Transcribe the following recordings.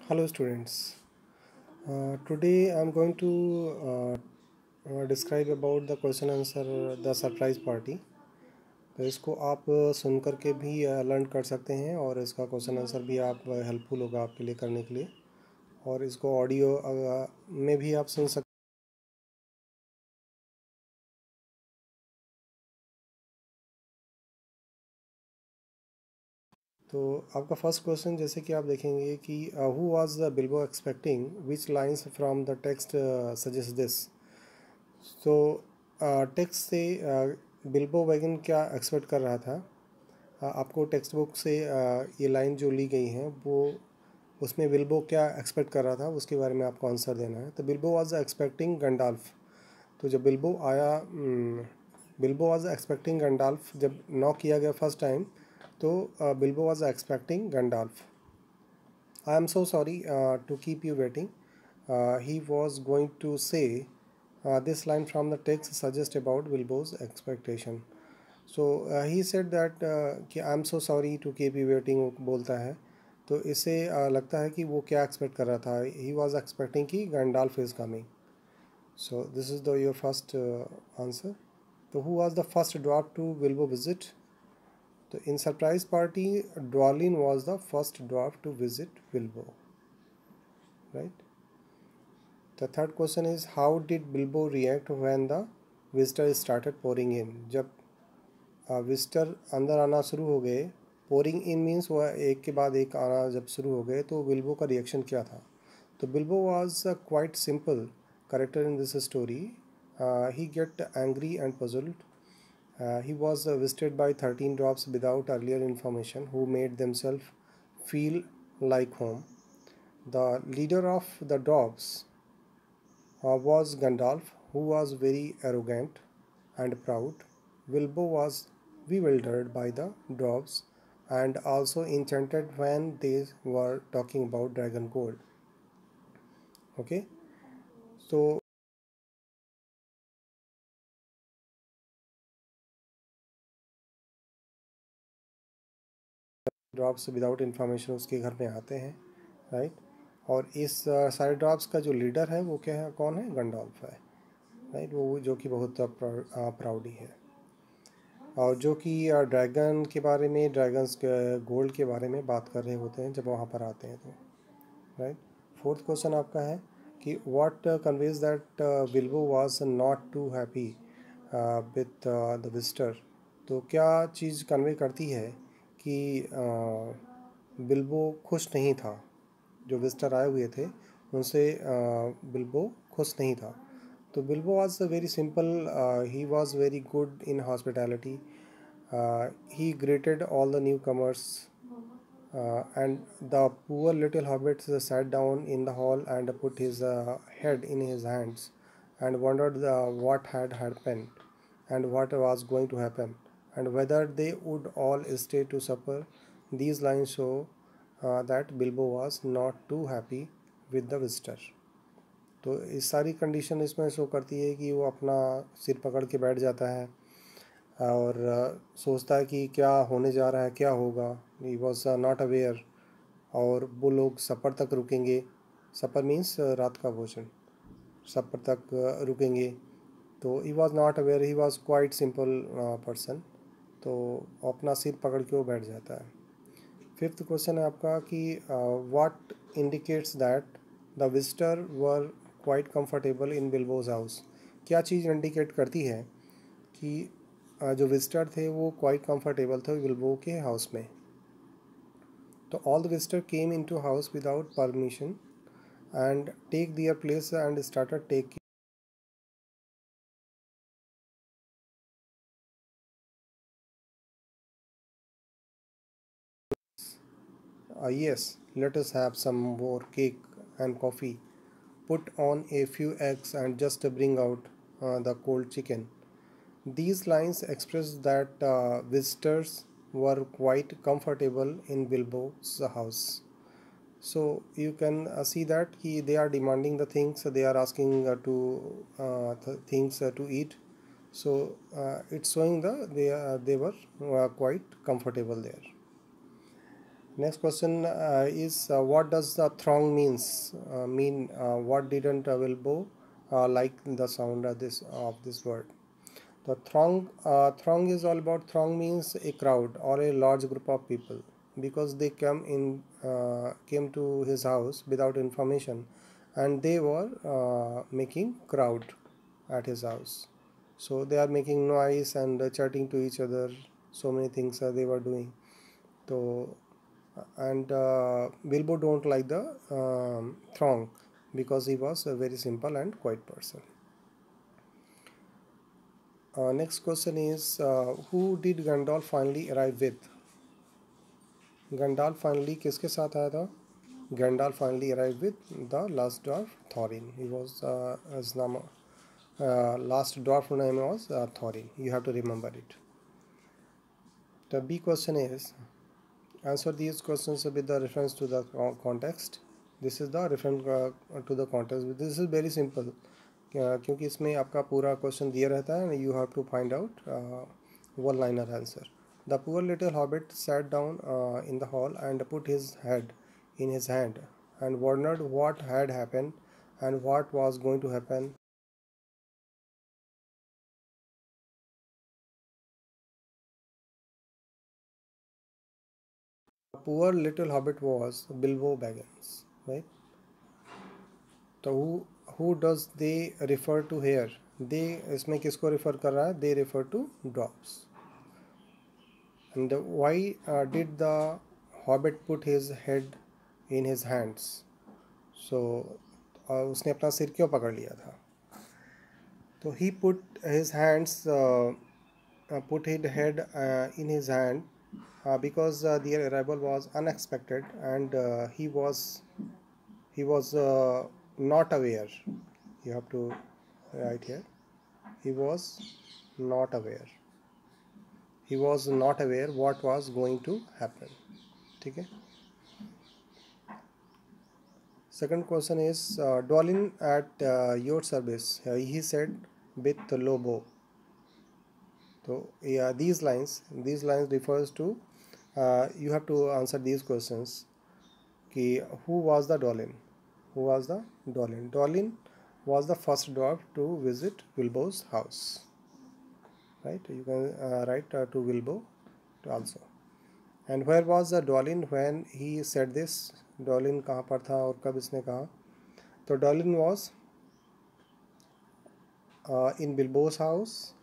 Hello students. Today I am going to describe about the question answer the surprise party. तो इसको आप सुन कर के भी लर्न कर सकते हैं और इसका क्वेश्चन आंसर भी आप हेल्पफुल होगा आपके लिए करने के लिए। और इसको ऑडियो में भी आप सुन सकते। तो आपका फर्स्ट क्वेश्चन जैसे कि आप देखेंगे कि who was the Bilbo expecting which lines from the text suggest this. तो टेक्स्ट से बिल्बो वैगन क्या एक्सपेक्ट कर रहा था। आपको टेक्स्ट बुक से ये लाइन जो ली गई हैं वो उसमें बिल्बो क्या एक्सपेक्ट कर रहा था उसके बारे में आपको आंसर देना है। तो बिल्बो वाज एक्सपेक्टिंग गंडाल्फ। तो जब बिल्बो आया, बिल्बो वाज एक्सपेक्टिंग गंडाल्फ जब नॉक किया गया फर्स्ट टाइम, तो Bilbo was expecting Gandalf. I am so sorry to keep you waiting, he was going to say this line from the text suggest about Bilbo's expectation. So he said that कि I am so sorry to keep you waiting वो बोलता है। तो इससे लगता है कि वो क्या एक्सपेक्ट कर रहा था। ही वॉज एक्सपेक्टिंग कि Gandalf is coming. So this is the your first answer. तो who was the first dwarf to Bilbo visit. तो in surprise party Dwalin was the first dwarf to visit Bilbo, right. The third question is how did Bilbo react when the visitor started pouring इन। जब visitor अंदर आना शुरू हो गए, pouring in means वह एक के बाद एक आना जब शुरू हो गए, तो बिल्बो का रिएक्शन क्या था। तो Bilbo was quite simple character in this story. He get angry and puzzled. He was visited by 13 dwarfs without earlier information who made themselves feel like home. The leader of the dwarfs was Gandalf, who was very arrogant and proud. Bilbo was bewildered by the dwarfs and also enchanted when they were talking about dragon gold. Okay, so drops without information उसके घर में आते हैं, right. और इस सारे drops का जो लीडर है वो क्या है, कौन है, गंडोल्फ है, राइट। वो जो कि बहुत प्राउडी है और जो कि ड्रैगन के बारे में, ड्रैगन्स गोल्ड के बारे में बात कर रहे होते हैं जब वहाँ पर आते हैं, तो राइट। फोर्थ क्वेश्चन आपका है कि what conveys that Bilbo was not too happy with the visitor. तो क्या चीज़ कन्वे करती है कि बिल्बो खुश नहीं था। जो विजिटर आए हुए थे उनसे बिल्बो खुश नहीं था। तो Bilbo was very simple, he was very good in hospitality. He greeted all the newcomers, and the poor little hobbit sat down in the hall and put his head in his hands and wondered what had happened and what was going to happen and whether they would all stay to supper. These lines show that Bilbo was not too happy with the visitor. तो इस सारी condition इसमें show करती है कि वो अपना सिर पकड़ के बैठ जाता है और सोचता है कि क्या होने जा रहा है, क्या होगा। ही वॉज नॉट अवेयर। और वो लोग सफ़र तक रुकेंगे। सफ़र मीन्स रात का भोजन। सफ़र तक रुकेंगे। तो ही was not aware, he was quite simple person. तो अपना सिर पकड़ के वो बैठ जाता है। फिफ्थ क्वेश्चन है आपका कि what indicates that the visitor were quite comfortable in Bilbo's house. क्या चीज़ इंडिकेट करती है कि जो विजिटर थे वो क्वाइट कंफर्टेबल थे बिल्बो के हाउस में। तो all the visitor came into house without permission and take their place and started take. Yes, let us have some more cake and coffee. Put on a few eggs and just bring out the cold chicken. These lines express that visitors were quite comfortable in Bilbo's house. So you can see that they are demanding the things, they are asking things to eat. So it's showing they were quite comfortable there. Next question is what does the throng mean? What didn't Bilbo like the sound of this word? The throng is all about. Throng means a crowd or a large group of people, because they came to his house without information, and they were making crowd at his house. So they are making noise and chatting to each other. So many things they were doing. So and Bilbo don't like the throng, because he was a very simple and quiet person. Next question is who did Gandalf finally arrive with? Gandalf finally किसके साथ आया था? Gandalf finally arrived with the last dwarf Thorin. He was his name, last dwarf name was Thorin. You have to remember it. The B question is answer these questions with the reference to the context. This is the reference to the context. This is very simple. क्योंकि इसमें आपका पूरा question दिया रहता है, you have to find out one liner answer. The poor little hobbit sat down in the hall and put his head in his hand and wondered what had happened and what was going to happen. The poor little hobbit was Bilbo Baggins, right? तो who does they refer to here? they इसमें किसको refer कर रहा है? they refer to dwarfs. And why did the hobbit put his head in his hands? So उसने अपना सिर क्यों पकड़ लिया था? तो he put his hands put his head in his hand because their arrival was unexpected, and he was not aware. You have to write here. He was not aware. He was not aware what was going to happen. ठीक है. Second question is Dwalin at your service. He said with Lobo. So yeah, these lines refers to you have to answer these questions. कि who was the Dwalin? Who was the Dwalin? Dwalin was the first dwarf to visit Bilbo's house. Right? You can write to Bilbo also. And where was the Dwalin when he said this? Dwalin कहाँ पर था और कब इसने कहा? तो Dwalin was in Bilbo's house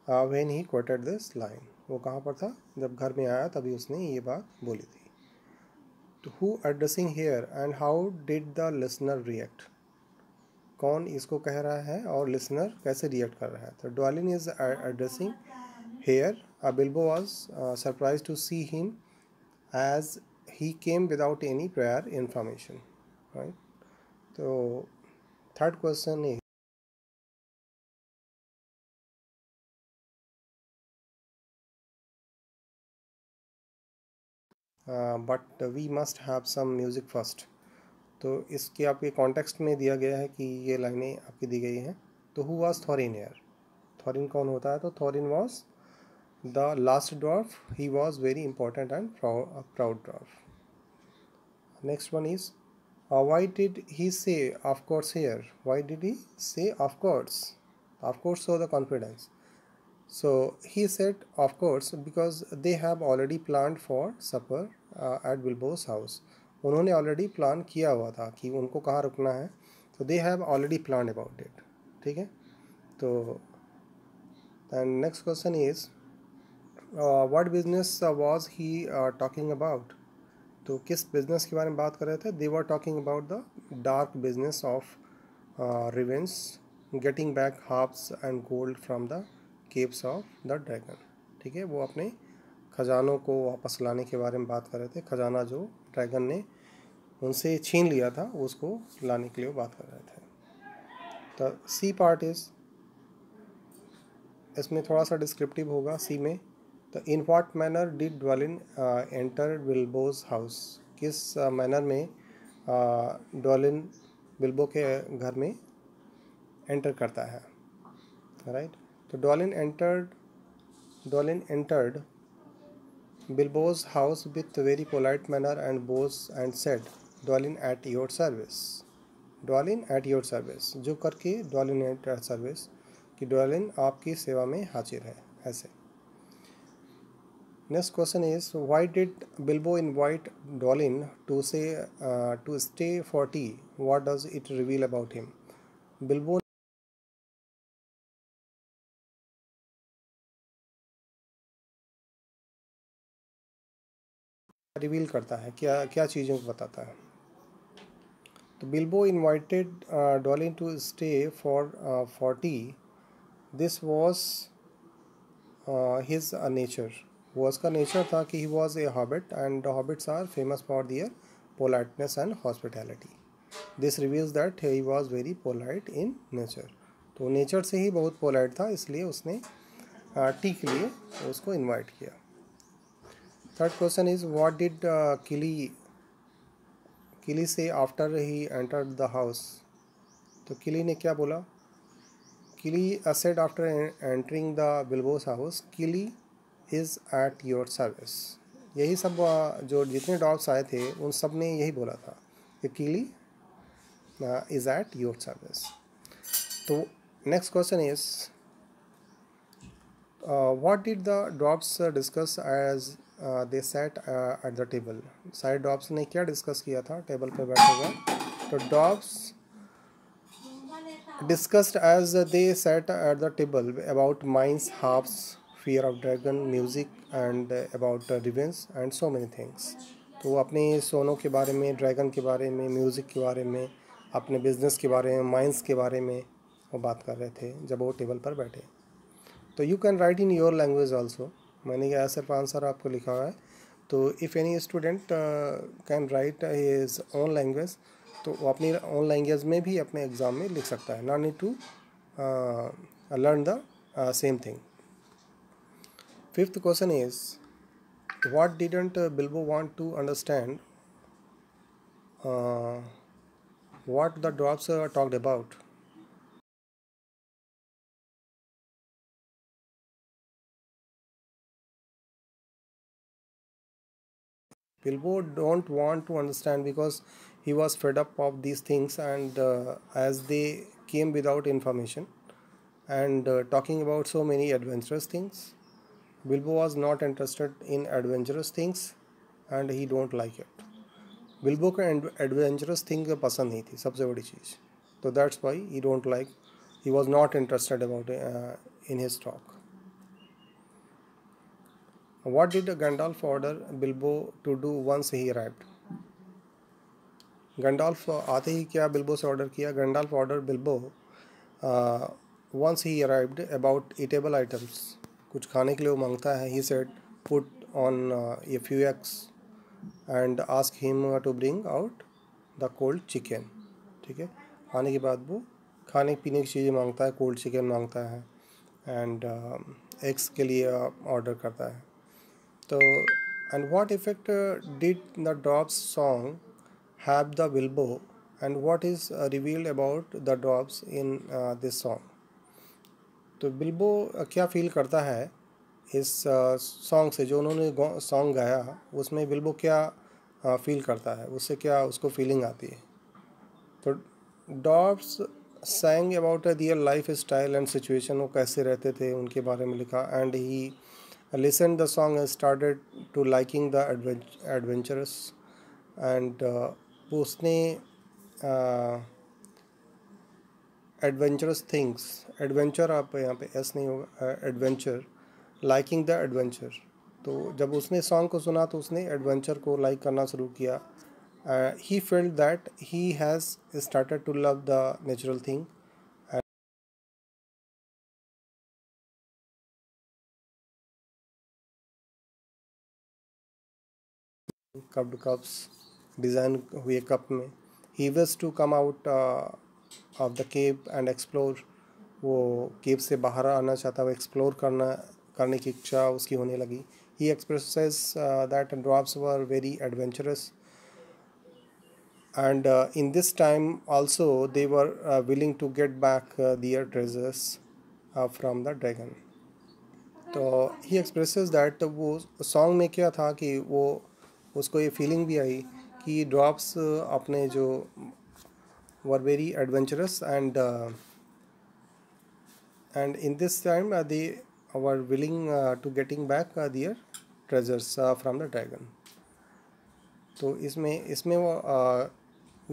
when he quoted this line. वो कहाँ पर था? जब घर में आया तभी उसने ये बात बोली थी. तो who addressing here and how did the listener react? कौन इसको कह रहा है और listener कैसे react कर रहा है? तो Dwalin is addressing here. Bilbo was surprised to see him as he came without any prior information, right? So third question is but we must have some music first. तो इसके आपके context में दिया गया है कि ये लाइनें आपकी दी गई हैं. तो who was Thorin here? Thorin कौन होता है? तो Thorin was the last dwarf. He was very important and proud dwarf. Next one is why did he say of course here? Why did he say of course? Of course, show the confidence. So he said of course because they have already planned for supper at Bilbo's house. उन्होंने already plan किया हुआ था कि उनको कहाँ रुकना है. तो they have already plan about it. ठीक है. तो and next question is what business was he talking about? तो किस बिजनेस के बारे में बात कर रहे थे? They were talking about the dark business of ravens, getting back harps and gold from the caves of the dragon. ठीक है. वो अपने खजानों को वापस लाने के बारे में बात कर रहे थे. खजाना जो ड्रैगन ने उनसे छीन लिया था उसको लाने के लिए वो बात कर रहे थे. द सी पार्ट इज इसमें थोड़ा सा डिस्क्रिप्टिव होगा सी में. तो in what manner did Dwalin enter Bilbo's house? किस मैनर में ड्वेलिन बिल्बो के घर में एंटर करता है? राइट. तो ड्वेलिन entered Bilbo's house with very polite manner and bows and said, Dwellin at your service. Dwellin at your service. जो करके Dwellin at your service कि Dwellin आपकी सेवा में हाजिर है ऐसे. Next question is, why did Bilbo invite Dwellin to stay for tea? What does it reveal about him? Bilbo reveal करता है, क्या क्या चीज़ों को बताता है. तो Bilbo invited Dwellin to stay for tea. This was his nature. वो उसका नेचर था कि he was a hobbit and hobbits are famous for their politeness and hospitality. This reveals that he was very polite in nature. तो nature से ही बहुत polite था, इसलिए उसने टी के लिए उसको इनवाइट किया. Third question is, what did किली से after he entered the house. तो किली ने क्या बोला. किली said after entering the Bilbo's house, Kili is at your service. यही सब जो जितने डॉग्स आए थे उन सब ने यही बोला था कि Kili is at your service. तो next question is, what did the dogs discuss as they sat at the table. सारे डॉग्स ने क्या डिस्कस किया था टेबल पर बैठे हुए. तो dogs discussed as they sat at the table about mines, harps, fear of dragon, music and about revenge and so many things. तो वो अपने सोनों के बारे में, ड्रैगन के बारे में, म्यूज़िक के बारे में, अपने बिजनेस के बारे में, माइंस के बारे में वो बात कर रहे थे जब वो टेबल पर बैठे. तो you can write in your language also. मैंने क्या सिर्फ आंसर आपको लिखा हुआ है. तो if any student can write his own language, तो वो अपनी ओन लैंग्वेज में भी अपने एग्ज़ाम में लिख सकता है. Not need to learn the same thing. Fifth question is, what didn't Bilbo want to understand what the drops talked about. Bilbo don't want to understand because he was fed up of these things, and as they came without information and talking about so many adventurous things, Bilbo was not interested in adventurous things and he don't like it. Bilbo को adventurous thing पसंद नहीं थी सबसे बड़ी चीज़. तो that's why he don't like, he was not interested about in his talk. What did Gandalf order Bilbo to do once he arrived? Gandalf आते ही क्या बिल्बो से ऑर्डर किया. Gandalf order Bilbo once he arrived about eatable items. कुछ खाने के लिए वो मांगता है. He said put on a few eggs and ask him to bring out the cold chicken. ठीक है, आने के बाद वो खाने पीने की चीज़ें मांगता है. कोल्ड चिकन मांगता है एंड एग्स के लिए ऑर्डर करता है. तो and what effect did the drops song have the Bilbo, and what is revealed about the dwarves in this song. तो बिल्बो क्या फील करता है इस सॉन्ग से, जो उन्होंने सॉन्ग गाया उसमें बिल्बो क्या फील करता है, उससे क्या उसको फीलिंग आती है. तो dogs sang about their life style and situation, वो कैसे रहते थे उनके बारे में लिखा. And he listened the song and started to liking the adventurous and उसने एडवेंचरस थिंग्स, एडवेंचर आप यहाँ पे एस नहीं होगा, एडवेंचर, लाइकिंग द एडवेंचर. तो जब उसने सॉन्ग को सुना तो उसने एडवेंचर को लाइक करना शुरू किया. He felt that he has started to love the natural thing. Cupped cups design हुए कप में. He wish to come out of the cave and explore. वो केव से बाहर आना चाहता, वो एक्सप्लोर करने की इच्छा उसकी होने लगी. ही expresses that dwarfs were very adventurous and in this time also they were willing to get back their treasures from the dragon. तो ही एक्सप्रेसेस दैट वो सॉन्ग में क्या था कि वो उसको ये फीलिंग भी आई कि ड्रॉप्स अपने जो were very adventurous and in this time they were willing to getting back their treasures from the dragon. तो इसमें इसमें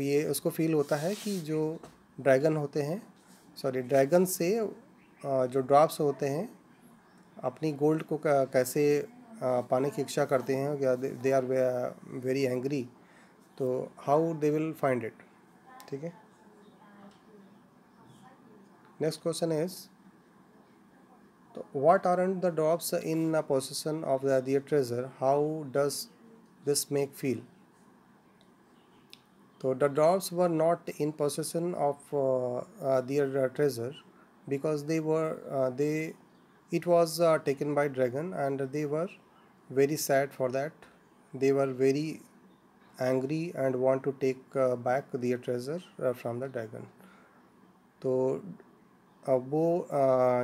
ये उसको फील होता है कि जो ड्रैगन होते हैं, सॉरी ड्रैगन से जो ड्रॉप्स होते हैं अपनी गोल्ड को कैसे पाने की इच्छा करते हैं, दे आर वेरी एंग्री, तो how they will find it. ठीक है. Next question is, what aren't the drops in possession of their treasure? How does this make feel? So the drops were not in possession of their treasure because they it was taken by dragon, and they were very sad for that. They were very angry and want to take back their treasure from the dragon. तो अब वो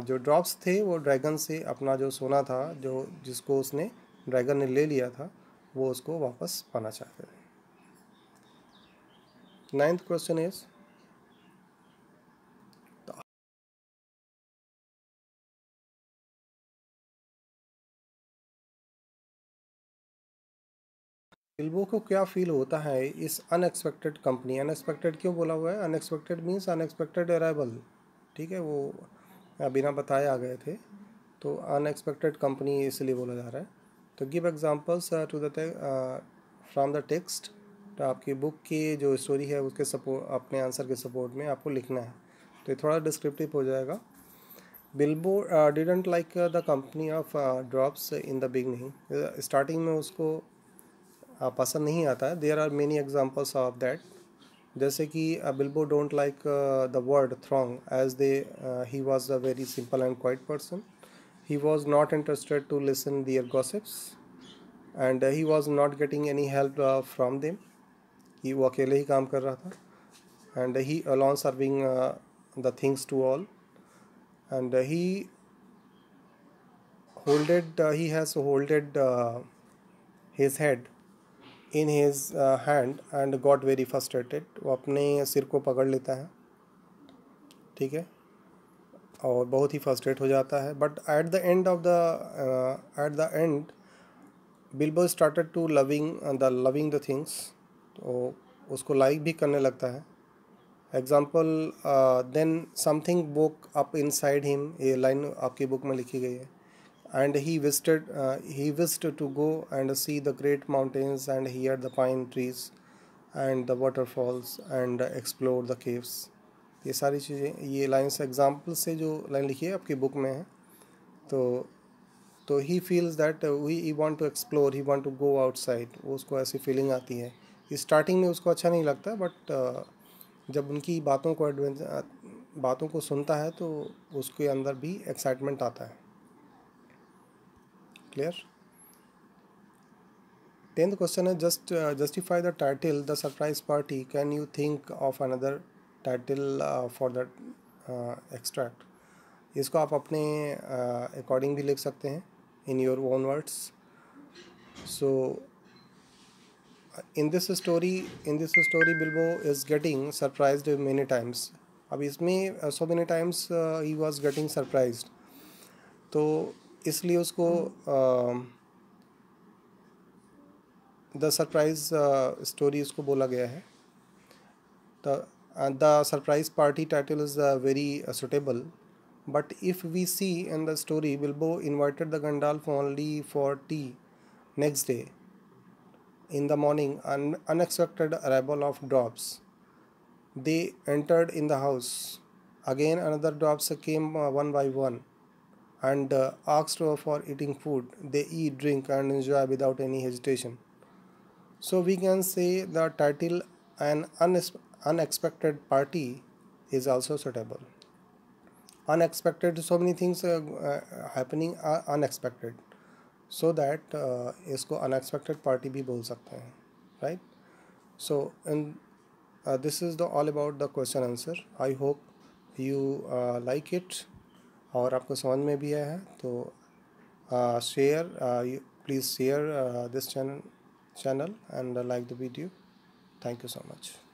जो drops थे वो dragon से अपना जो सोना था, जो जिसको उसने ड्रैगन ने ले लिया था, वो उसको वापस पाना चाहते थे. नाइन्थ क्वेश्चन इज, बिल्बो को क्या फील होता है इस अनएक्सपेक्टेड कंपनी. अनएक्सपेक्टेड क्यों बोला हुआ है? Unexpected means unexpected arrival. ठीक है, वो बिना बताए आ गए थे, तो अनएक्सपेक्टेड कंपनी इसलिए बोला जा रहा है. तो give examples to the from the text. तो आपकी बुक की जो स्टोरी है उसके सपोर्ट, अपने आंसर के सपोर्ट में आपको लिखना है, तो ये थोड़ा डिस्क्रिप्टिव हो जाएगा. Bilbo didn't like the company of drops in the beginning. Starting में उसको पसंद नहीं आता है. There are many examples of that. जैसे कि Bilbo don't like the word throng as they he was a very simple and quite person. He was not interested to listen their gossips, and he was not getting any help from them. वो अकेले ही काम कर रहा था, and he alone serving the things to all, and he has holded his head in his hand and got very frustrated. वो अपने सिर को पकड़ लेता है, ठीक है, और बहुत ही फ्रस्ट्रेट हो जाता है. But at the end Bilbo started to loving the things. तो उसको लाइक भी करने लगता है. Example, then something woke up inside him, ये लाइन आपकी बुक में लिखी गई है. And he wished to go and see the great mountains and hear the pine trees and the waterfalls and explore the caves. ये सारी चीज़ें, ये लाइन्स एग्जाम्पल से जो लाइन लिखी है आपकी बुक में है. तो he feels that he want to explore, he want to go outside. वो उसको ऐसी फीलिंग आती है. स्टार्टिंग में उसको अच्छा नहीं लगता, बट जब उनकी बातों को सुनता है तो उसके अंदर भी एक्साइटमेंट आता है. Clear? 10th question is, just justify the title The Surprise Party. Can you think of another title for that extract? इसको आप अपने अकॉर्डिंग भी लिख सकते हैं, in your own words. So in this story Bilbo is getting surprised many times. अब इसमें so many times he was getting surprised, तो इसलिए उसको द सरप्राइज स्टोरी इसको बोला गया है. The surprise party title is very suitable. But if we see in the story, Bilbo invited the Gandalf only for tea next day. In the morning, an unexpected arrival of drops. They entered in the house. Again another drops came one by one and asked for eating food. They eat, drink and enjoy without any hesitation. So we can say the title An Unexpected Party is also suitable. Unexpected, so many things happening are unexpected, so that इसको unexpected party भी बोल सकते हैं, right? So and this is all about the question answer. I hope you like it और आपको समझ में भी आया है. तो please share this channel and like the video. Thank you so much.